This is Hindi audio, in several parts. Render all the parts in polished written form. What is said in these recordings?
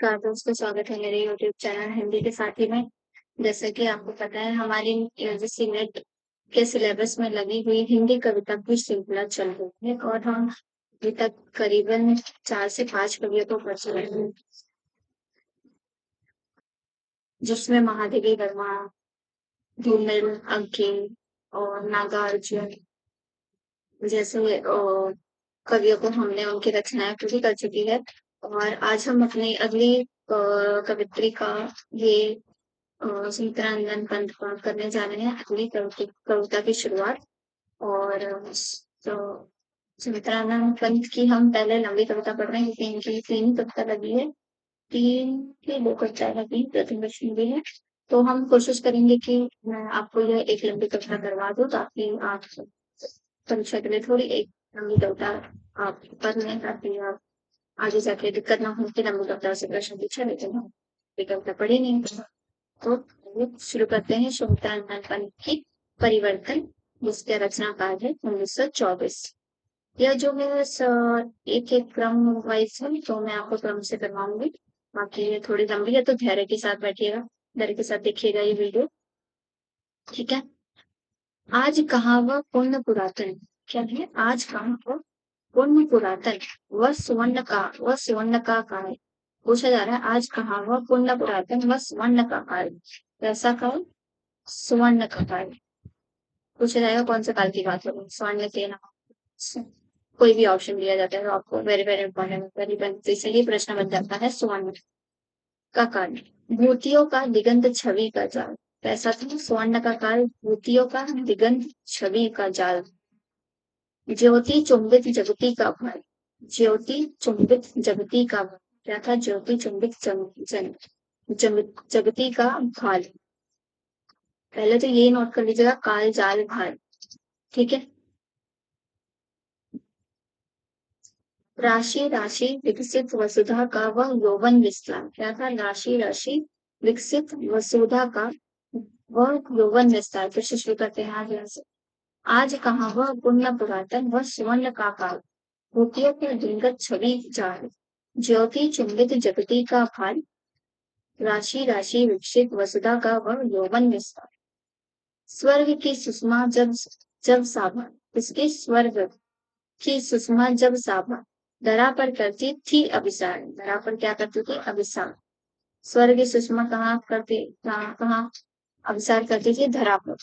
नमस्कार दोस्तों, स्वागत है मेरे यूट्यूब चैनल हिंदी के साथी में। जैसा कि आपको पता है हमारी यूजीसी नेट के सिलेबस में लगी हुई हिंदी कविता की श्रृंखला चल रही है और हम अभी तक करीबन 4 से 5 कवियों को पढ़ चुके हैं, जिसमें महादेवी वर्मा, धूमिल, अंकित और नागार्जुन जैसे कवियों को हमने उनकी रचनाएं पूरी कर चुकी है। और आज हम अपनी अगली कवित्री का ये चित्तरंजन पंत का करने जा रहे हैं, अगली कविता की शुरुआत। और तो चित्तरंजन पंत की हम पहले लंबी कविता पढ़ रहे हैं क्योंकि इनकी 3 कविता लगी है, 3 की 2 कविताएं लगी, प्रथम वचन भी है। तो हम कोशिश करेंगे कि मैं आपको यह एक लंबी कविता करवा दूं ताकि आप परीक्षा के लिए थोड़ी एक लंबी कविता आप पढ़ लें, ताकि आप आगे जाके दिक्कत ना हो कि लंबी कविता से प्रश्न पूछा लेकिन हम ये कविता पढ़ी नहीं। तो शुरू करते हैं चित्तरंजन पंत की परिवर्तन, जिसके रचनाकार है 1924। यह जो है एक एक क्रम वाइज है, तो मैं आपको क्रम से करवाऊंगी। बाकी ये थोड़ी लंबी है तो धैर्य के साथ बैठिएगा, धैर्य के साथ देखिएगा ये वीडियो, ठीक है। आज कहाँ वह पुण्य पुरातन, क्या है, आज कहाँ वह पुण्य पुरातन, वह सुवर्ण का काल। पूछा जा रहा है आज कहाँ वह पुण्य पुरातन, वह सुवर्ण का काल। कैसा काल? सुवर्ण का काल। पूछा जाएगा कौन से काल की बात हो रही है, स्वर्ण के नाम कोई भी ऑप्शन दिया जाता है तो आपको वेरी वेरी इंपॉर्टेंट वेरी बनते से ही प्रश्न बन जाता है। स्वर्ण का काल, भूतियों का दिगंत छवि का जाल। कैसा था? स्वर्ण का काल, भूतियों का दिगंत छवि का जाल। ज्योति चुंबित जगती का भार, ज्योति चुंबित जगती का भार। क्या था? ज्योति चुंबित जगती का भार। पहले तो ये नोट कर लीजिएगा, काल जाल भार, ठीक है। राशि राशि विकसित वसुधा का वह यौवन विस्तार। क्या था? राशि राशि विकसित वसुधा का वह यौवन विस्तार। फिर से शुरू करते हैं आज से। आज कहाँ वह पुण्य पुरातन, वह सुवर्ण का काल। भूतियों की दिंगत छवि जाल, ज्योति चुंबित जगती का भार। राशि राशि विकसित वसुधा का वह यौवन विस्तार। स्वर्ग की सुषमा जब जब साभा, इसके स्वर्ग की सुषमा जब साभा धरा पर करती थी अभिसार। धरा पर क्या करती थी? अभिसार। स्वर्ग की सुषमा कहाँ करती, कहाँ अभिसार करती थी? धरा पर।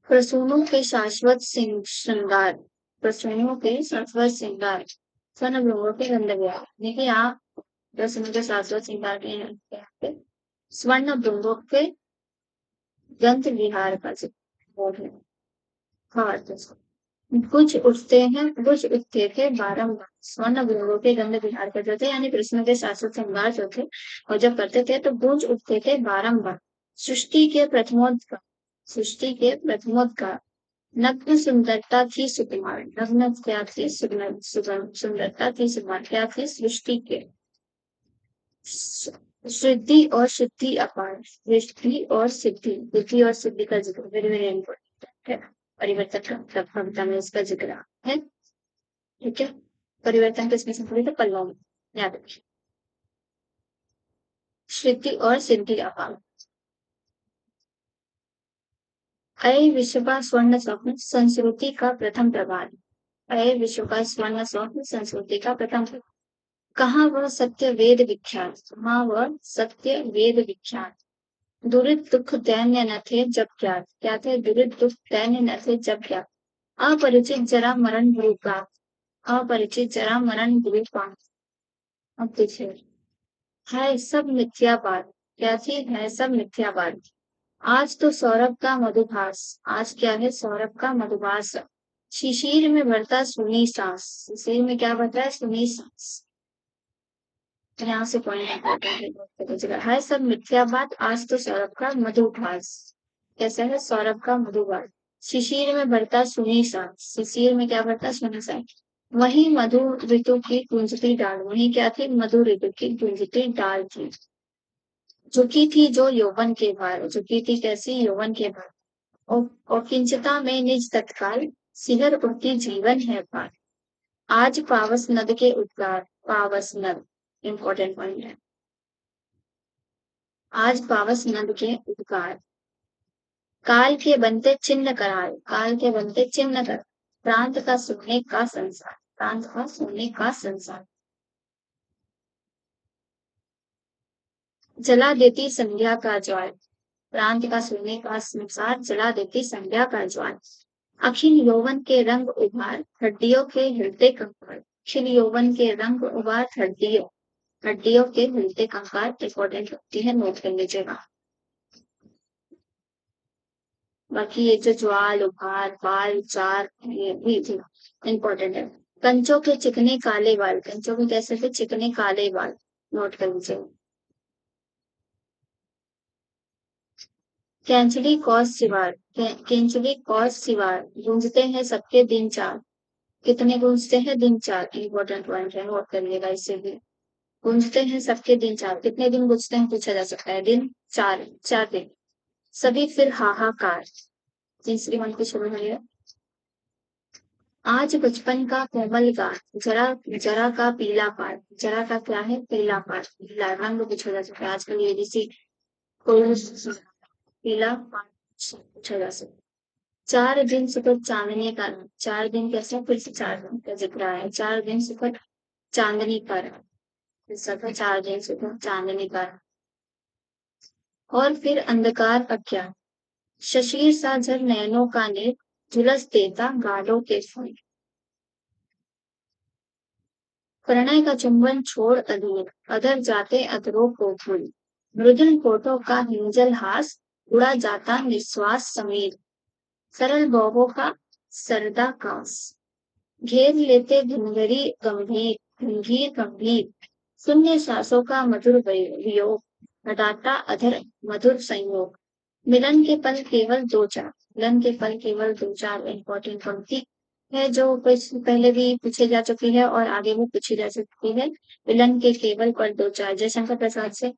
प्रसूनों के शाश्वत श्रृंगार, प्रसूनों के शाश्वत श्रृंगार, स्वर्ण भृंगों के गंधर्व। देखिए आप प्रसूनों के शाश्वत श्रृंगार के यहाँ पे स्वर्ण भृंगों के गंध विहार का जिक्र है। हाँ, कुछ उठते हैं, कुछ उठते थे बारंबार, स्वर्ण भृंगों के गंध विहार करते थे, यानी कृष्ण के शाश्वत श्रृंगार जो थे और जब करते थे तो गूंज उठते थे बारंबार। सृष्टि के प्रथमोद्गार, सृष्टि के प्रथमोद्गार। नग्न सुंदरता थी सुकुमार, नग्न क्या थी? सुंदरता थी सुकुमार। क्या थी? सृष्टि के। सिद्धि और सिद्धि अपार, सृष्टि और सिद्धि, बुद्धि और सिद्धि का जिक्र वेरी वेरी इंपॉर्टेंट है। परिवर्तन का कविता में इसका जिक्र है, ठीक है। परिवर्तन किसमें से पढ़े थे? पल्लव में, याद रखिए। सिद्धि और सिद्धि अपार। अय विश्व का स्वर्ण स्वप्न, संस्कृति का प्रथम प्रभात। अय विश्व का स्वर्ण स्वप्न, संस्कृति का प्रथम प्रभात। कहाँ वह सत्य वेद विख्यात, कहाँ वह सत्य वेद विख्यात। दुरित दुख दैन्य न थे जब ज्ञात। क्या थे? दुरित दुख दैन्य न थे जब ज्ञात। अपरिचित जरा मरण गुरुपा, अपरिचित जरा मरण गुरुपा। अब देखिए, है सब मिथ्यावाद। क्या थी? है सब मिथ्यावाद। आज तो सौरभ का मधुभास, आज क्या है? सौरभ का मधुभास। शिशिर में बढ़ता सुनी सांस, शिशिर में क्या बढ़ता है? सुनी सांस। यहाँ से पॉइंट है सब मिथ्यावाद, आज तो सौरभ का मधुभास। कैसा है? सौरभ का मधुभास। शिशिर में बढ़ता सुनी सांस, शिशिर में क्या बढ़ता? सुनी सांस। वही मधु ऋतु की गुंजती डाल, वही क्या थी? मधु ऋतु की गुंजती डाल थी। झुकी थी जो यौवन के भार, झुकी थी कैसी? यौवन के भार। और किंचता में निज तत्काल, सिहर उठती जीवन है पार। आज पावस नद के उद्गार, पावस नद इंपॉर्टेंट पॉइंट है। आज पावस नद के उद्गार, काल के बनते चिन्ह करार, काल के बनते चिन्ह कर, प्रांत का सोने का संसार, प्रांत का सोने का संसार। जला देती संध्या का ज्वार, प्रांत का सोने का संसार जला देती संध्या का ज्वार। अखिल यौवन के रंग उभार, हड्डियों के हिलते कंकार, अखिल यौवन के रंग उभार, हड्डियों के हिलते कंकार इंपॉर्टेंट होती है, नोट कर लीजिएगा। बाकी ये जो ज्वाल उभार बाल चार ये भी इंपॉर्टेंट है। कंचों के चिकने काले बाल, कंचों के कैसे थे चिकने काले बाल, नोट कर लीजिए। कैंचली कौस सिवार, कैंचली कौस सिवार, गूंजते हैं सबके दिन चार, कितने गूंजते हैं दिन चार, इंपॉर्टेंट पॉइंट है, नोट करिएगा इससे भी। गूंजते हैं सबके दिन चार, कितने दिन गूंजते हैं पूछा जा सकता है, दिन चार, 4 दिन। सभी फिर हाहाकार, तीसरी मन की शुरू हुई है। आज बचपन का कोमल गान, जरा जरा का पीला पार, जरा का क्या है पीला पार, पीला रंग पूछा जा सकता है, आजकल ये जैसी कोई पीला पार पूछा जा सकता है। 4 दिन सुबह चांदनी का रंग, 4 दिन कैसे फिर से 4 दिन का जिक्र है, 4 दिन सुबह चांदनी का रंग, सफर 4 दिन सुबह चांदनी का रंग। और फिर अंधकार अज्ञान, शशीर सा जर नयनों का नेत्र, झुलस देता गालों के फूल। प्रणय का चुंबन छोड़ अधीर, अधर जाते अधरों को भूल, मृदुल होठों का हिंजल हास, उड़ा जाता निश्वास समीर, सरल भवों का सरदा कास, घेर लेते घुंघरी गंभीर, गंभीर गंभीर, शून्य सांसों का मधुर वियोग, हटाता अधर मधुर संयोग। मिलन के पल केवल दो चार, मिलन के पल केवल दो चार इंपॉर्टेंट पंक्ति है जो पहले भी पूछी जा चुकी है और आगे भी पूछी जा सकती है। मिलन के केवल पल दो चार, जयशंकर प्रसाद से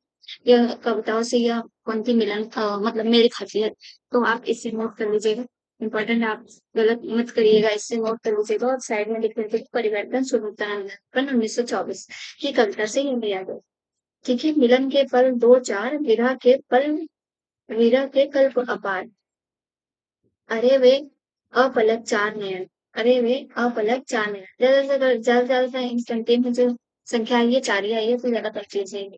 यह कविताओं से यह पंक्ति मिलन मतलब मेरी खाती है, तो आप इसे नोट कर लीजिएगा। इम्पोर्टेंट, आप गलत मत करिएगा, इससे नोट कर लीजिएगा और साइड में लिख लीजिएगा परिवर्तन सुनूतन 1924 की कविता से ये लिया गया। ठीक है, मिलन के पल दो चार, विरह के कल्प अपार, अरे वे अपलक चार नयन, अरे वे अपलक चार नयन। ज्यादा इंस्टेंटेनियस जो संख्या आई है 4 ही आई है, तो ज्यादा कंफ्यूज है।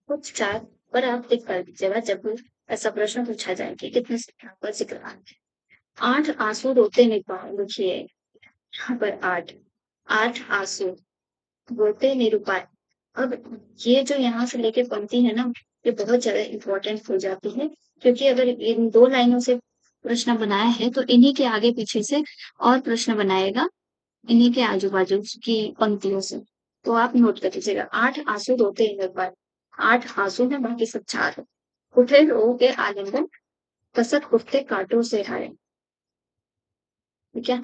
कुछ 4 पर आप टिक कर दीजिएगा जब ऐसा प्रश्न पूछा जाए कि कितनी संख्या का जिक्र है। 8 आंसू रोते निरूपाए, लिखिए यहाँ पर 8 आंसू रोते निरूपाए। अब ये जो यहाँ से लेके पंक्ति है ना, ये बहुत ज्यादा इंपॉर्टेंट हो जाती है, क्योंकि अगर इन 2 लाइनों से प्रश्न बनाया है तो इन्हीं के आगे पीछे से और प्रश्न बनाएगा, इन्हीं के आजू बाजू की पंक्तियों से। तो आप नोट कर लीजिएगा, 8 आंसू रोते निरूपाए, 8 आंसू है, बाकी सब 4 है। उठे रो के आलिंगन, कसक उठते कांटों से हाय, ठीक है।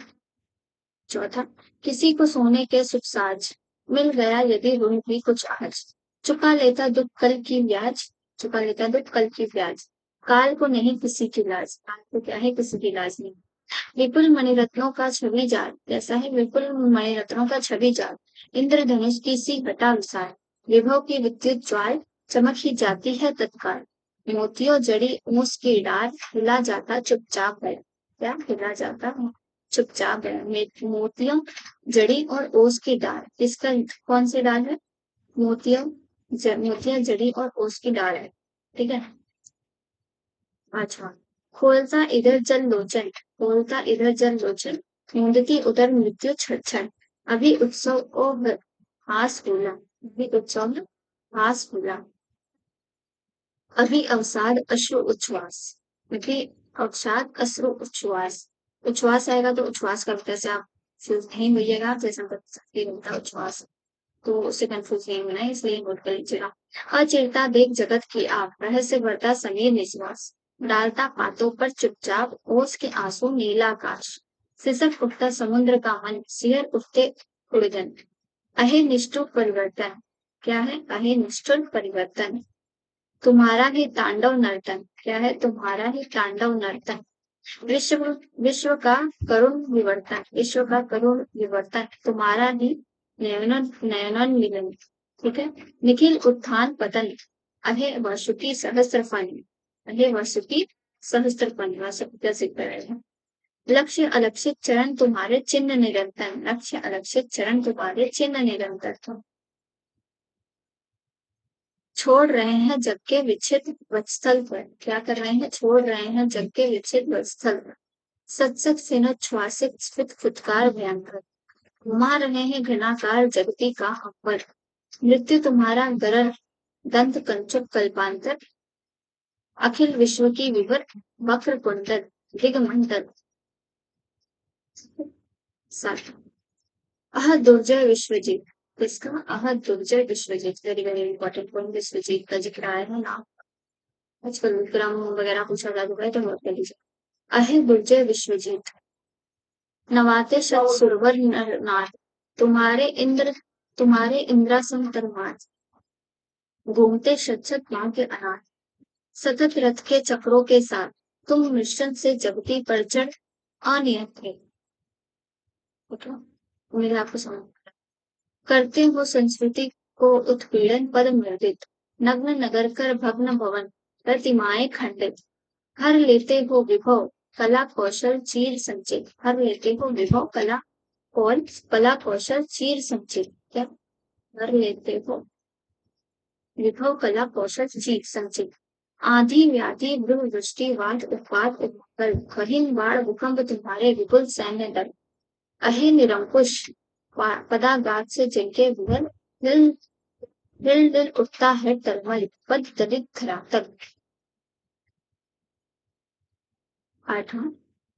चौथा, किसी को सोने के सुख साज, मिल गया यदि ऋण भी कुछ आज, चुका लेता दुख कल की ब्याज, चुका लेता दुख कल की ब्याज। काल को नहीं किसी की लाज, काल को क्या है किसी की लाज नहीं। विपुल मणिरत्नों का छवि जाल, कैसा है विपुल मणिरत्नों का छवि जाल, इंद्रधनुष की सी घटा विशाल, विभव की विद्युत ज्वाल, चमक ही जाती है तत्काल। मोतियों जड़ी ऊस की डाल, हिला जाता चुपचाप है, क्या हिला जाता है चुपचाप है। मोतियों जड़ी और ओस की डाल, इसका कौन सी डाल है, मोतियों मोतियां जड़ी और ओस की डाल है, ठीक है। अच्छा, खोलता इधर जल लोचन, खोलता इधर जल लोचन, ढूंढती उधर मृत्यु छक्षण, अभी उत्सव ओ हास फूला, अभी उत्सव हास फूला, अभी अवसाद अश्रु उच्छ्वास, अभी अवसाद अश्रु उच्छ्वास। उच्छ्वास आएगा तो उच्छ्वास कविता से आप कंफ्यूज नहीं होइएगा, जैसा होता है उच्छ्वास, तो उससे कंफ्यूज नहीं होना है, इसलिए नोट कर लीजिएगा। अचिरता देख जगत की आग, रहस्य बढ़ता समीर निश्वास, डालता पातों पर चुपचाप ओस के आंसू नीला आकाश, सिसक उठता समुद्र का मन, सियर उठते उड़गन, अहे निष्ठुर परिवर्तन, क्या है अहे निष्ठुर परिवर्तन, तुम्हारा ही तांडव नर्तन, क्या है तुम्हारा ही तांडव नर्तन, विश्व विश्व का करुण विवर्तन, विश्व का करुण विवर्तन, तुम्हारा ही नयनन नयनन मिलन, ठीक है। निखिल उत्थान पतन, अहे वासुकी सहस्त्र फन, अहे वासुकी सहस्त्र फन, कैसे करेगा। लक्ष्य अलक्षित चरण तुम्हारे चिन्ह निरंतर, लक्ष्य अलक्षित चरण तुम्हारे चिन्ह निरंतर। छोड़ रहे हैं जग के विच्छिद वत्स्थल पर, क्या कर रहे हैं, छोड़ रहे हैं जग के विच्छिद वत्स्थल पर। सत्सत सिनोच्छ्वासित स्फुट फुटकार भयंकर, घुमा रहे हैं घनाकार जगती का अंबर। मृत्यु तुम्हारा गरल दंत कंचुक कल्पांतर, अखिल विश्व की विवर वक्र कुंडल दिगमंडल। साथ अह दुर्जय विश्वजीत, इसका अह Durjay Vishwajit, very very important point, Vishwajit का जिक्र आया है ना। आजकल विक्रम वगैरह पूछा जाता है तो नोट कर लीजिए। अहे दुर्जय विश्वजीत, नवाते शत सुरवर नर नाथ, तुम्हारे इंद्रासन तरमाच, घूमते शत शत गांव के अनाथ, सतत रथ के चक्रों के साथ, तुम मिश्रण से जगती पर चढ़ अनियंत्रित। उम्मीद है आपको समझ करते हो संस्कृति को उत्पीड़न पद मर्दित, नग्न नगर कर भग्न भवन प्रतिमाएं खंडित, हर लेते हो विभव कला कौशल चीर संचित, हर लेते हो विभव कला कौशल चीर संचित, क्या हर लेते हो विभव कला कौशल चीर संचित। आधी व्याधि गृह वृष्टि वात उत्पात उपकर, कहिन बाढ़ भूकंप तुम्हारे विपुल सैन्य दल, अहे निरंकुश पदाघात से जिनके विरल दिल दिल दिल उठता है तरमल पद दलित धरातल। आठवां,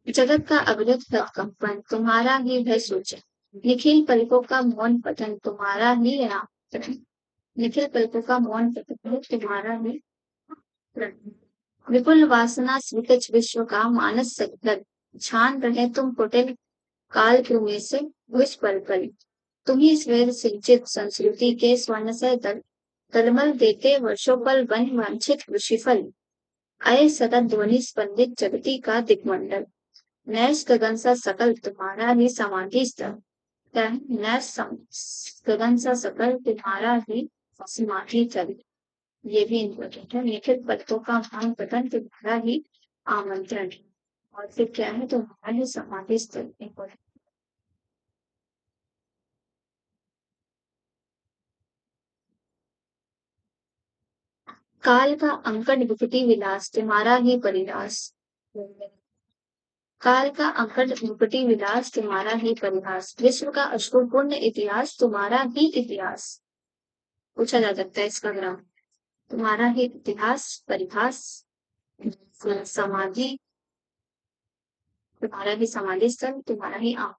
जगत का अविरत कंपन तुम्हारा ही भय सोचे, निखिल पलकों का मौन पतन तुम्हारा ही राम, निखिल पलकों का मौन पतन तुम्हारा ही विपुल वासना स्विकच विश्व का मानस सकल, छान रहे तुम कुटिल काल क्रुमि से विष पल, तुम्ही स्वेद सिंचित संस्कृति के स्वर्ण से तलमल देते वर्षों पल वन वांछित ऋषिफल, अय सतत ध्वनि स्पंदित जगती का दिग्मंडल, नैश गगन सा सकल तुम्हारा ही समाधि स्थल, क्या है, नैश गगन सा सकल तुम्हारा ही समाधि स्थल। ये भी इम्पोर्टेंट है। निखिल पत्तों का भान पतन तुम्हारा ही आमंत्रण, और फिर क्या है, तुम्हारा ही समाधि स्थल इम्पोर्टेंट। काल का अंकट विकटी विलास तुम्हारा ही परिलास, काल का अंकट विकटी विलास तुम्हारा ही परिहास, विश्व का अश्रुपूर्ण इतिहास तुम्हारा ही इतिहास। पूछा जा सकता है इसका ग्राम, तुम्हारा ही इतिहास परिहास समाधि, तुम्हारा ही समाधि स्थल तुम्हारा ही आम।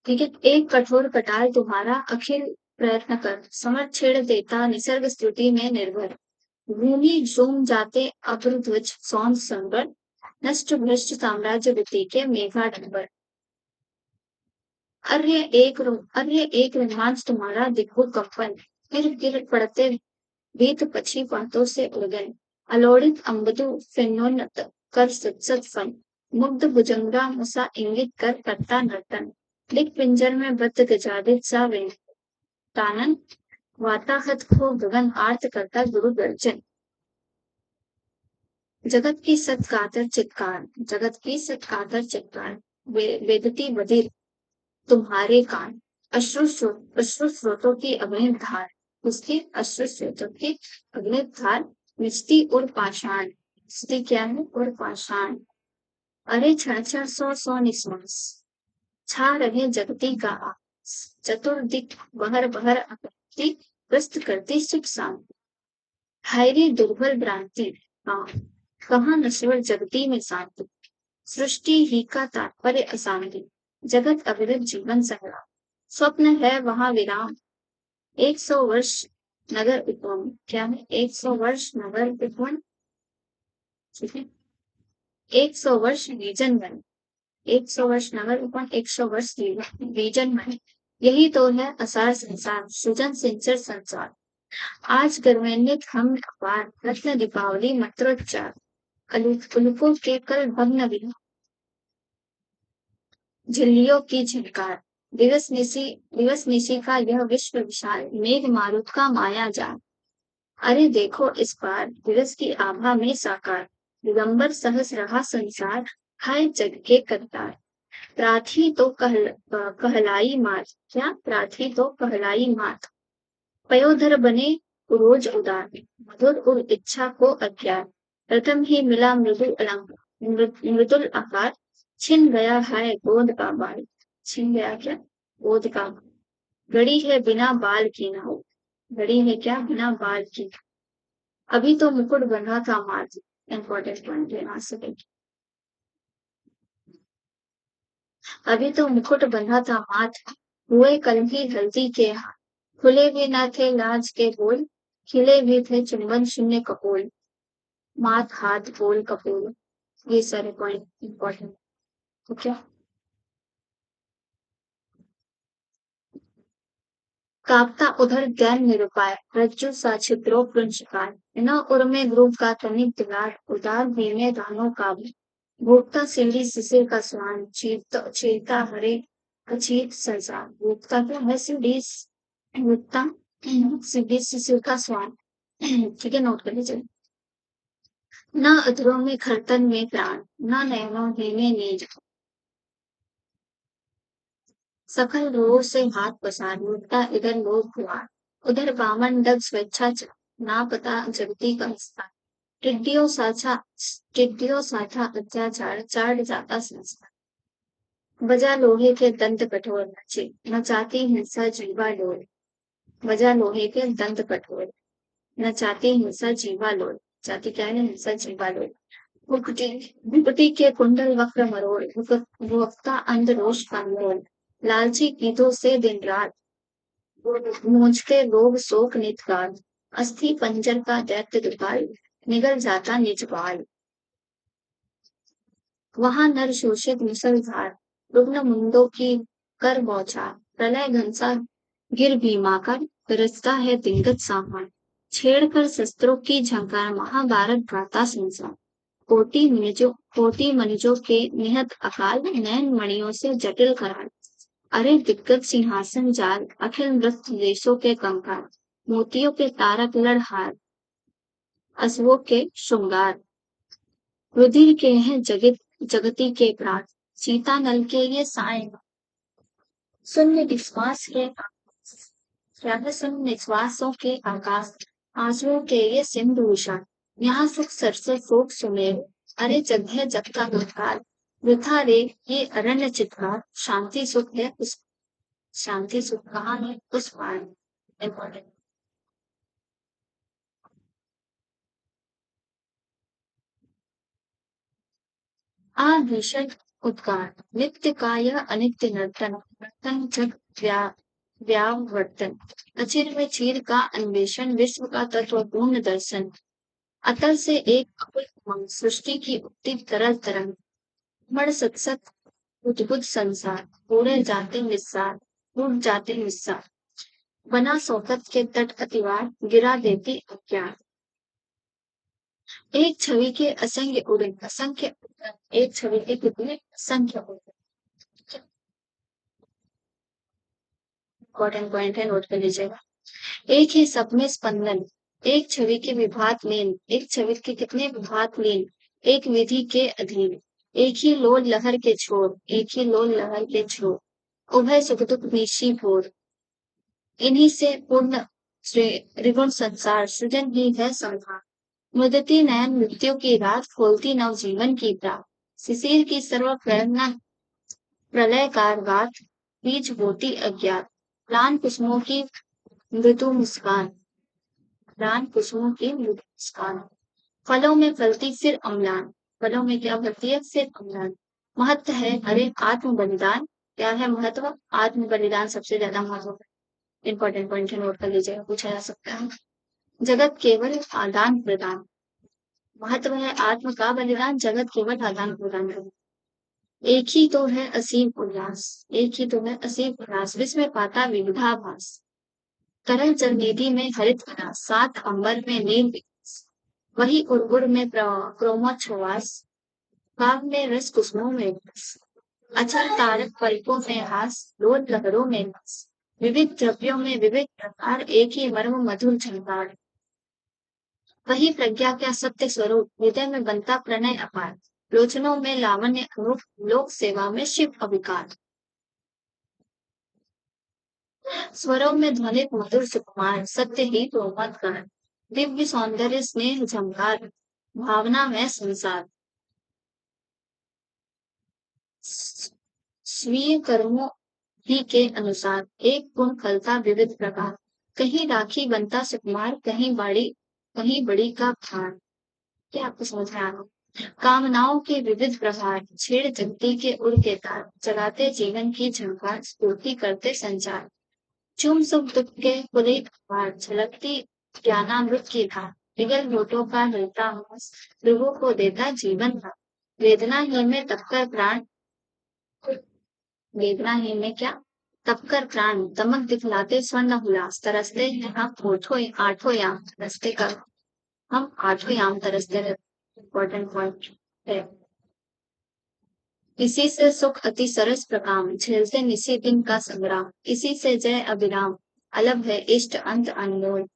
ठीक है। एक कठोर कटार तुम्हारा अखिल प्रयत्न कर, समर छेड़ देता निसर्ग स्तुति में निर्भर, भूमि झूम जाते अग्रध्वज सौंद संबर, नष्ट भ्रष्ट साम्राज्य विति के मेघाडंबर। अर्य एक रोमांच तुम्हारा दिग्भुत कंपन, फिर गिर पड़ते भीत पछी बातों से उड़गन, अलोड़ित अम्बदु फिन्नोन्नत कर सत्सत फन, मुग्ध भुजंगा मुसा इंगित कर करता नर्तन, दिक पिंजर में बद्ध गजादित सा वे कानन, वाताहत को गगन आर्त करता गुरु गर्जन। जगत की सत्कातर चित्कार, जगत की सत्कातर चित्कार, वेदती बधिर तुम्हारे कान, अश्रु स्रोतों की अग्नि धार, उसके अश्रु स्रोतों की अग्नि धार, मिष्टि और पाषाण, स्थिति क्या है, और पाषाण। अरे क्षण क्षण सौ सौ निश्वास, छा रहे जगती का आस, चतुर्दिक बहर बहर आकृति प्रस्त करती सुख शांति, हाय रे दुर्बल भ्रांति, हाँ कहाँ नश्वर जगती में शांति, सृष्टि ही का तात्पर्य अशांति, जगत अविरत जीवन संग्राम, स्वप्न है वहां विराम, 100 वर्ष नगर उपवन, क्या है, 100 वर्ष नगर उपवन, ठीक है, 100 वर्ष रीजन वन, 100 वर्ष नगर उपवन, 100 वर्ष रीजन वन, यही तो है असार संसार सृजन सिंचर संसार, आज गर्वेन्वित हम अपार रत्न दीपावली मंत्रोच्चार, उल्फों के कल भग्न विना झिल्लियों की झिनकार, दिवस निशी का यह विश्व विशाल मेघ मारुत का माया जाल। अरे देखो इस बार दिवस की आभा में साकार, दिगंबर सहस रहा संसार, हाय जग के करतार। प्राथी तो कहलाई मात, क्या प्राथी तो कहलाई मात, पयोधर बने रोज उदार, मधुर उर इच्छा को अज्ञात, प्रथम ही मिला मृदु अलंकार, मृदुल आकार, छिन गया है गोद का बाल, छिन गया क्या गोद का बाल। घड़ी है बिना बाल की ना हो, घड़ी है क्या बिना बाल की, अभी तो मुकुट बना था माथ, इंपॉर्टेंट पॉइंट है यहाँ से। अभी तो मुकुट बंधा था माथ, हुए कल भी हल्दी के हाथ, खुले भी न थे लाज के बोल, खिले भी थे चुंबन शून्य कपोल, माथ हाथ बोल कपोल। ये सारे पॉइंट इंपॉर्टेंट। तो क्या काप्ता उधर ज्ञान निरुपाय, रज्जु सा छिद्रो कृंचकार, न उर्मे ग्रुप का तनिक दुलार, उदार भीमे दानों का भी, भोक्ता सिंडी सिसिर का स्वान, चीरता हरे अचीत संसार। भोक्ता क्या है सिंडी, भोक्ता सिंडी सिसिर का स्वान। ठीक है, नोट कर लीजिए। न अधरों में खरतन में प्राण, न नयनों में नीज, सकल रोग से हाथ पसार, लूटता इधर लोग खुआर, उधर बामन डग स्वेच्छा ना पता जगती का विस्तार। टिड्डियों साझा टिड्डियों साझा अत्याचार, चाट जाता संसार। बजा लोहे के दंत कठोर, नचाती हिंसा जीवा डोर, बजा लोहे के दंत कठोर, नचाती हिंसा जीवा लोर, जाति क्या है हिंसा जीवा लोर। मुकुटी मुकुटी के कुंडल वक्र मरोड़, भुवक्ता अंध रोष का मोल, लालची गीतों से दिन रात, मूंझते लोग शोक नित काल, अस्थि पंजर का दैत्य दुपाल, निगल जाता निज बाल। वहां नर शोषित मुसलधार, रुग्ण मुंडों की कर बौछार, प्रलय घनसा गिर भीमा कर, गरजता है दिग्गज सामान, छेड़ कर शस्त्रों की झंकार, महाभारत गाता संसार। कोटि मनुजों के निहत अकाल, नयन मणियों से जटिल कराल, अरे दिग्गज सिंहासन जाल, अखिल नृत्य देशों के कंकाल, मोतियों के तारक लड़हार, अश्वों के श्रृंगार, रुधिर के हैं जगती के प्राण, सीता नल के ये साए, शून्य निश्वास के क्या है शून्य निश्वासों के आकाश, आंसुओं के ये सिंधु विशाल, यहाँ सुख सरसे शोक सुमेर, अरे जग है जग का गुणकाल, वृथा रे ये अरण्य चित्कार, शांति सुख है उस शांति सुख कहाँ है उस पार। इम्पोर्टेंट। आ भीषण उद्गार, नित्य काय अनित्य नर्तन, नर्तन जग व्यावर्तन, अचिर में चीर का अन्वेषण, विश्व का तत्वपूर्ण दर्शन, अतल से एक अकुल उमंग, सृष्टि की उक्ति तरल तरंग, मण सत्सत बुद्ध संसार, उड़े जाते निस्सार, टूट जाते निस्सार, बना शौकत के तट अतिवार, गिरा देती अज्ञान। एक छवि के असंख्य उड़न, एक छवि के कितने असंख्य उड़न। इम्पोर्टेंट पॉइंट है, नोट कर लीजिएगा। एक ही सब में स्पंदन, एक छवि के विभात लीन, एक छवि के कितने विभात लीन, एक विधि के अधीन, एक ही लोल लहर के छोर, एक ही लोल लहर के छोर, उभय सुख दुख निशी भोर, इन्हीं से पूर्ण श्री त्रिगुण संसार, सृजन ही है संहार। मुदती नयन मृत्यु की रात, खोलती नव जीवन की प्रात, शिशिर की सर्व प्रेरणा प्रलयकार गाथ, बीज बोती अज्ञात, प्लान कुसुमों की मृदु मुस्कान, प्लान कुसुमों की मृदु मुस्कान, फलों में फलती फिर अम्लान, फलों में क्या फलती है फिर अम्लान। महत्व है अरे आत्म बलिदान, क्या है महत्व, आत्म बलिदान सबसे ज्यादा महत्व है। इंपॉर्टेंट पॉइंट है, नोट कर लीजिएगा, पूछा जा सकता है। जगत केवल आदान प्रदान, महत्व है आत्म का बलिदान, जगत केवल आदान प्रदान है। एक ही तो है असीम उल्लास, एक ही तो है असीम उल्लास, विस्मय पाता विविधाभास, तरल जल निधि में हरित घना, सात अंबर में नील विकास, वही उर्गुर में क्रोमोच्छ्वास, काव्य में रस कुसुमों में रस, अचल तारक पलकों में हास, लोल लहरों में नास, विविध द्रव्यों में विविध प्रकार, एक ही मर्म मधुर झंकार। वही प्रज्ञा का सत्य स्वरूप, हृदय में बनता प्रणय अपार, लोचनों में लावण्य अनूप, लोक सेवा में शिव अविकार। स्वरों में ध्वनित मधुर सुकुमार, सत्य ही तो मत कर, दिव्य सौंदर्य स्नेह झंकार, भावना में संसार। स्वीय कर्मों ही के अनुसार, एक गुण फलता विविध प्रकार, कहीं राखी बनता सुकुमार, कहीं बड़ी का भार। क्या आपको समझ में आ रहा है? कामनाओं के विविध प्रकार, छेड़ जगती के उड़ के तार, जगाते जीवन की झंकार, स्फूर्ति करते संचार। चूम सुख दुख के पुलित भार, झलकती ज्ञानामृत की धार, विगल होठों का हिलता हास, ध्रुवों को देता जीवन का। वेदना ही में तपकर प्राण, वेदना ही में क्या तपकर प्राण, दमक दिखलाते स्वर्ण हुलास, तरसते हैं हम आठों याम तरसते का, हम आठों याम तरसते रहते। इम्पोर्टेंट पॉइंट है। इसी से सुख अति सरस प्रकाम, झेलते निसी दिन का संग्राम, इसी से जय अभिराम, अलग है इष्ट अंत अनमोल।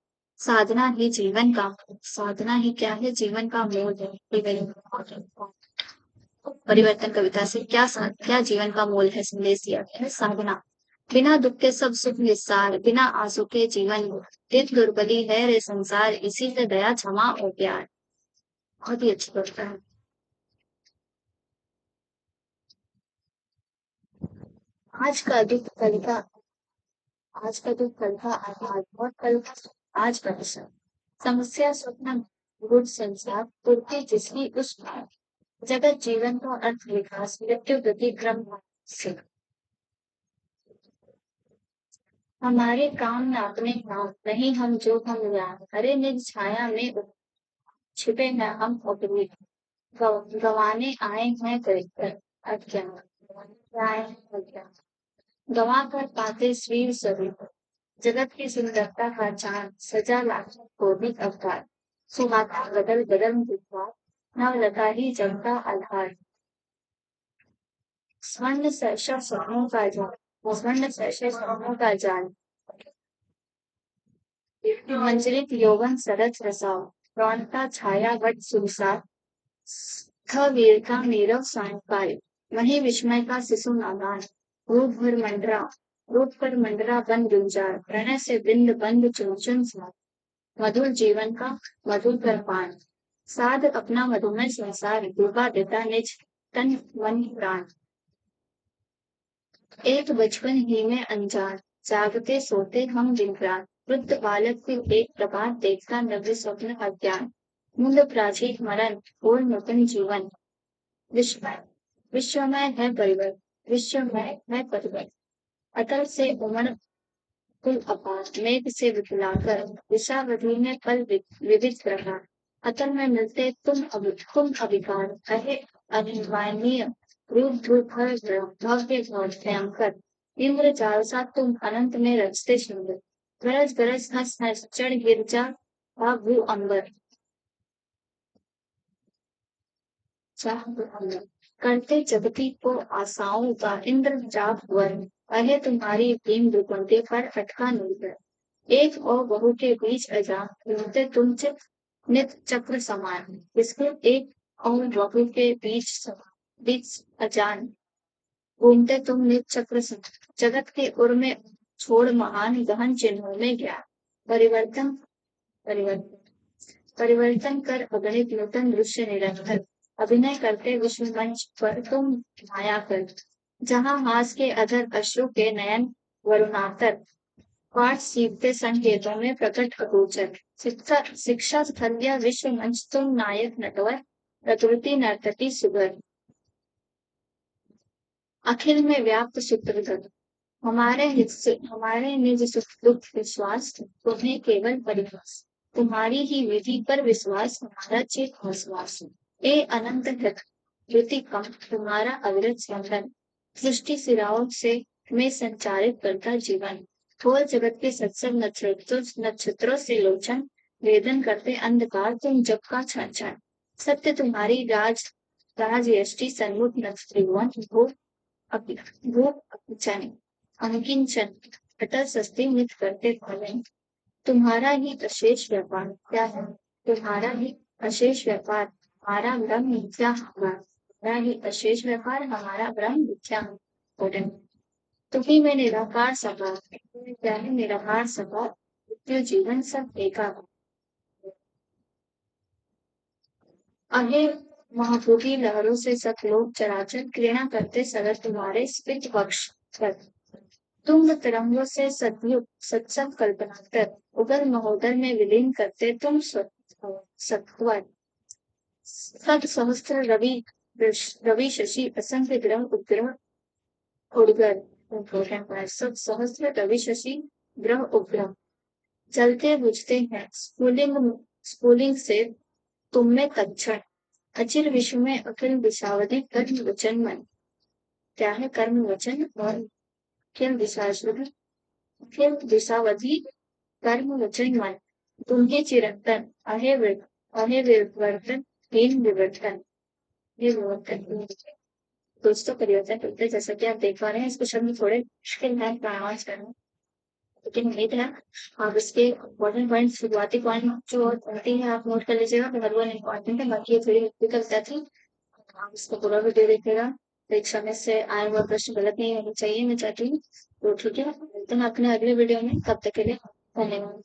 साधना ही जीवन का, साधना ही क्या है, जीवन का मोल है। ये very important point। परिवर्तन कविता से क्या जीवन का मोल है, संदेश दिया गया है। साधना, बिना दुख के सब सुख निस्सार, बिना आंसू के जीवन दिन दुर्बली है रे संसार, इसी से दया क्षमा और प्यार। बहुत ही अच्छी कविता है। आज का दुख कविता, आज का दुख कल का आधार और कल का आज का विषय। समस्या स्वप्न गुण संसार, पूर्ति जिसकी उस पार, जगत जीवन का अर्थ विकास, मृत्यु गति क्रम से। हमारे काम न अपने नाम, नहीं हम जो हम यार, हरे निज छाया में छिपे हैं हम अपने, गवाने आए हैं कर अज्ञान, गवाने आए हैं अज्ञान, गवा कर पाते स्वीर स्वरूप, जगत की सुंदरता का चांद, सजा लाखों कौमिक अवतार, सुहाता बदल बदल विद्वार, नवलता ही जगता आधार। स्वर्ण सर्षा स्वप्नों का जाल, स्वर्ण सर्षा स्वप्नों का जाल, मंजरित यौवन सरस रसाव, रौनता छाया वट सुरसार, था वीर का नीरव सायंकाल, वही विस्मय का शिशु नादान, रूप भर मंडरा, रूप पर मंडरा बन गुंजार, प्रणय से बिंद बंद चुन चुन सार, मधुर जीवन का मधुर कर पान, साध अपना मधुमय संसार, डूबा देता निज तन मन प्राण। एक बचपन ही में अनजान, जागते सोते हम दिन रात, वृद्ध बालक को एक प्रभात देखता नव्य स्वप्न अज्ञान, मूल प्राचीन मरण और नूतन जीवन, विश्वमय विश्वमय है परिवर, विश्वमय है परिवर, अतल से उमड़ कुल अपार, मेघ से विपुलाकर, विषावधि में फल विविध प्रकार, अतल में मिलते तुम अभिकार, कहे अनिर्वाणनीय रूप धूप हर भव्य भयंकर, इंद्र जाल सा तुम अनंत में रचते सुंदर, गरज गरज हंस हंस चढ़ गिर जा भू अंबर, चाह वो अंबर, करते जगती को आशाओं का इंद्र जाप वर्ण, कहे तुम्हारी भीम दुपंते पर अटका निर्भर, एक और बहु के बीच अजान, घूमते तुम नित चक्र समान, इसके एक और बहु के बीच अजान, घूमते तुम नित चक्र समान, जगत के उर में छोड़ महान गहन चिन्हों में ज्ञान, परिवर्तन परिवर्तन परिवर्तन कर अगणित नूतन दृश्य निरंतर, अभिनय करते विश्व मंच पर तुम माया कर, जहाँ हास के अधर अश्रु के नयन वरुणातर, पाठ सीखते संकेतों में प्रकट अगोचर, शिक्षा स्थल्य विश्व मंच तुम नायक नटवर, प्रकृति नर्तकी सुगर, अखिल में व्याप्त सूत्रधर, हमारे निज सुख दुख विश्वास, तुम्हें केवल परिहास, तुम्हारी ही विधि पर विश्वास, हमारा चित विश्वास, ए अनंत कृति कम, तुम्हारा अविरत स्पंदन, सृष्टि सिराओं से में संचारित करता जीवन, थोल जगत के सत्संग नक्षत्रों से लोचन, वेदन करते अंधकार तुम जग का छन छन, सत्य तुम्हारी राज यष्टि सन्मुख त्रिभुवन हो, अपि भूप अपचन अनकिंचन अटल सस्ते मित करते भले। तुम्हारा ही अशेष व्यापार क्या है? तुम्हारा ही अशेष व्यापार हमारा ब्रह्म मिथ्या होगा। तुम्हारा ही अशेष व्यापार हमारा ब्रह्म मिथ्या होगा। तुम्ही में निराकार सका, तुम्हें क्या है निराकार सका, मृत्यु जीवन सब एका। अहे महाभूति लहरों से सतलोक चराचर घृणा करते सगर तुम्हारे स्फीत वक्ष पर। तुम तरंगों से सतयुग सत्संग कल्पना कर उगल महोदय में विलीन करते तुम सत्वर। सत सहस्त्र रवि शशि असंख्य ग्रह उपग्रह उड़गर। इम्पोर्टेंट है सत सहस्त्र रवि शशि ग्रह उपग्रह जलते बुझते हैं स्फुलिंग से तुम में तत्क्षण। अचिर विश्व में अखिल विषावधि कर्म वचन मन क्या है कर्म वचन और अखिल विषावधि अखिल विषावधि कर्म वचन मन तुम्हें चिरंतन अहे विवर्तन हीन विवर्तन ये विवर्तन दोस्तों परिवर्तन करते जैसा कि आप देख पा रहे हैं इसको शब्द थोड़े मुश्किल है प्रोनाउंस करना लेकिन उम्मीद है आप इसके इम्पोर्टेंट पॉइंट शुरुआती पॉइंट जो होती है आप नोट कर लीजिएगा हर वन इम्पोर्टेंट है बाकी ये थोड़ी डिफिकल्ट थी आप इसको पूरा वीडियो देखिएगा परीक्षा में से आए हुआ प्रश्न गलत नहीं होना चाहिए मैं चाहती हूँ तो ठीक है मिलते हैं अपने अगले वीडियो में तब तक के लिए धन्यवाद।